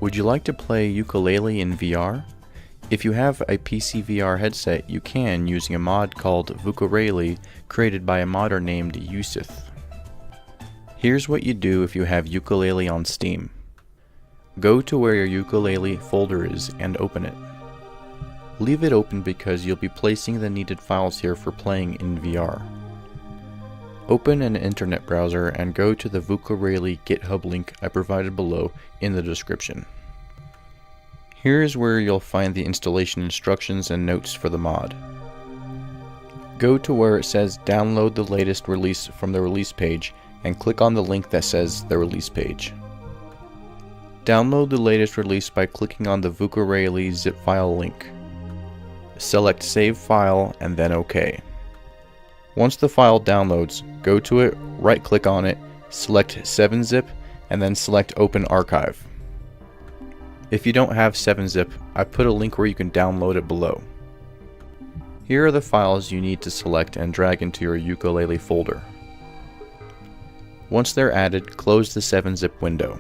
Would you like to play Yooka Laylee in VR? If you have a PC VR headset, you can using a mod called Vooka Raylee, created by a modder named Yusuf. Here's what you do if you have Yooka Laylee on Steam. Go to where your Yooka Laylee folder is and open it. Leave it open because you'll be placing the needed files here for playing in VR. Open an internet browser and go to the Vooka Raylee GitHub link I provided below in the description. Here is where you'll find the installation instructions and notes for the mod. Go to where it says download the latest release from the release page and click on the link that says the release page. Download the latest release by clicking on the Vooka Raylee zip file link. Select Save File and then OK. Once the file downloads, go to it, right click on it, select 7-zip, and then select Open Archive. If you don't have 7-zip, I put a link where you can download it below. Here are the files you need to select and drag into your Yooka Laylee folder. Once they're added, close the 7-zip window.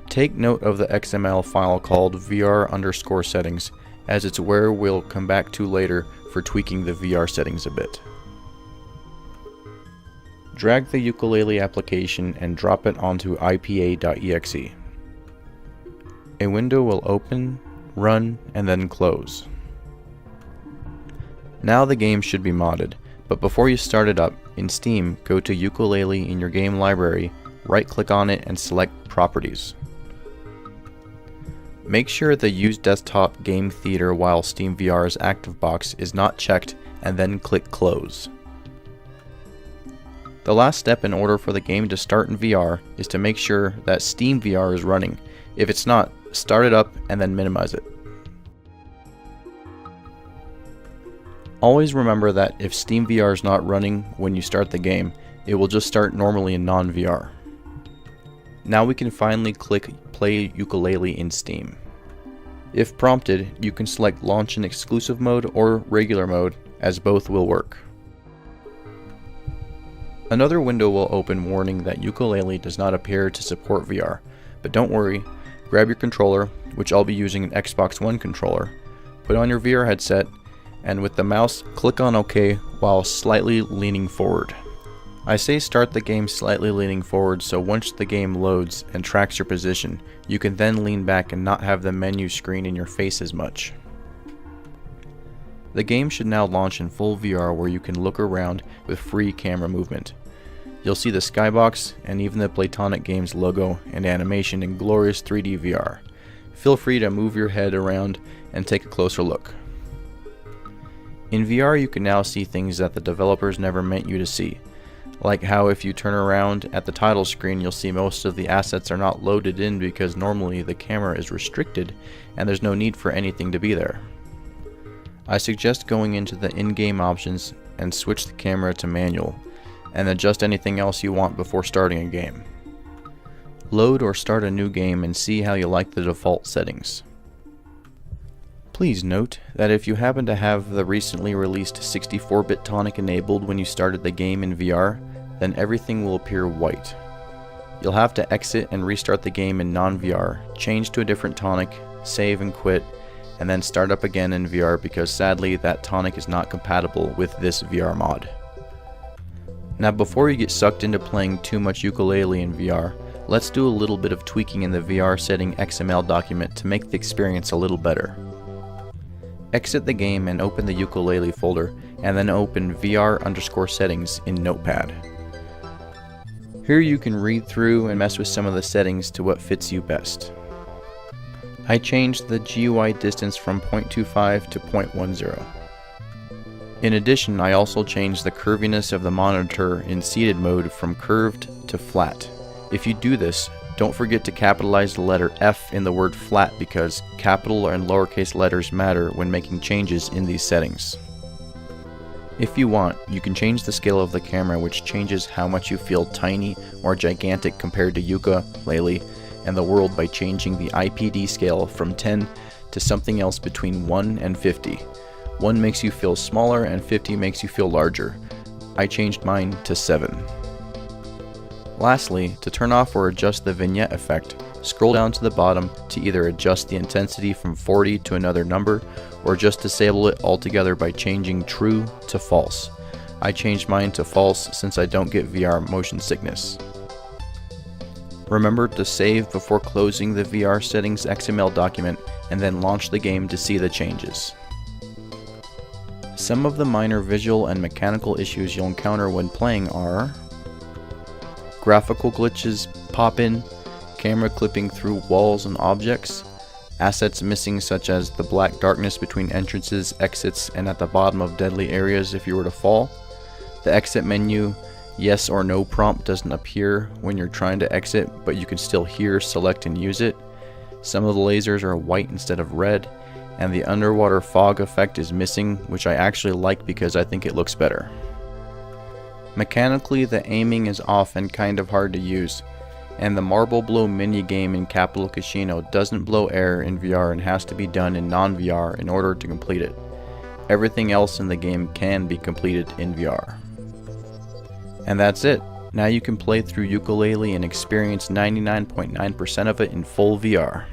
Take note of the XML file called VR_settings, as it's where we'll come back to later for tweaking the VR settings a bit. Drag the Yooka Laylee application and drop it onto ipa.exe. A window will open, run, and then close. Now the game should be modded, but before you start it up, in Steam, go to Yooka Laylee in your game library, right-click on it and select Properties. Make sure the Use Desktop Game Theater while Steam VR's active box is not checked and then click Close. The last step in order for the game to start in VR is to make sure that Steam VR is running. If it's not, start it up and then minimize it. Always remember that if Steam VR is not running when you start the game, it will just start normally in non-VR. Now we can finally click Play Yooka Laylee in Steam. If prompted, you can select Launch in Exclusive Mode or Regular Mode, as both will work. Another window will open warning that Yooka Laylee does not appear to support VR, but don't worry, grab your controller, which I'll be using an Xbox One controller, put on your VR headset, and with the mouse, click on OK while slightly leaning forward. I say start the game slightly leaning forward so once the game loads and tracks your position, you can then lean back and not have the menu screen in your face as much. The game should now launch in full VR where you can look around with free camera movement. You'll see the skybox and even the Platonic Games logo and animation in glorious 3D VR. Feel free to move your head around and take a closer look. In VR you can now see things that the developers never meant you to see. Like how if you turn around at the title screen you'll see most of the assets are not loaded in because normally the camera is restricted and there's no need for anything to be there. I suggest going into the in-game options and switch the camera to manual, and adjust anything else you want before starting a game. Load or start a new game and see how you like the default settings. Please note that if you happen to have the recently released 64-bit tonic enabled when you started the game in VR, then everything will appear white. You'll have to exit and restart the game in non-VR, change to a different tonic, save and quit, and then start up again in VR because sadly that tonic is not compatible with this VR mod. Now before you get sucked into playing too much Yooka Laylee in VR, let's do a little bit of tweaking in the VR setting XML document to make the experience a little better. Exit the game and open the Yooka Laylee folder, and then open VR_settings in Notepad. Here you can read through and mess with some of the settings to what fits you best. I changed the GUI distance from 0.25 to 0.10. In addition, I also changed the curviness of the monitor in seated mode from curved to flat. If you do this, don't forget to capitalize the letter F in the word flat because capital and lowercase letters matter when making changes in these settings. If you want, you can change the scale of the camera, which changes how much you feel tiny or gigantic compared to Yooka Laylee and the world by changing the IPD scale from 10 to something else between 1 and 50. 1 makes you feel smaller and 50 makes you feel larger. I changed mine to 7. Lastly, to turn off or adjust the vignette effect, Scroll down to the bottom to either adjust the intensity from 40 to another number, or just disable it altogether by changing true to false. I changed mine to false since I don't get VR motion sickness. Remember to save before closing the VR settings XML document and then launch the game to see the changes. Some of the minor visual and mechanical issues you'll encounter when playing are graphical glitches pop in, camera clipping through walls and objects, assets missing such as the black darkness between entrances, exits, and at the bottom of deadly areas if you were to fall. The exit menu yes or no prompt doesn't appear when you're trying to exit, but you can still hear, select, and use it. Some of the lasers are white instead of red, and the underwater fog effect is missing, which I actually like because I think it looks better. Mechanically, the aiming is off and kind of hard to use, and the Marble Blow minigame in Capital Casino doesn't blow air in VR and has to be done in non-VR in order to complete it. Everything else in the game can be completed in VR. And that's it. Now you can play through Yooka Laylee and experience 99.9% of it in full VR.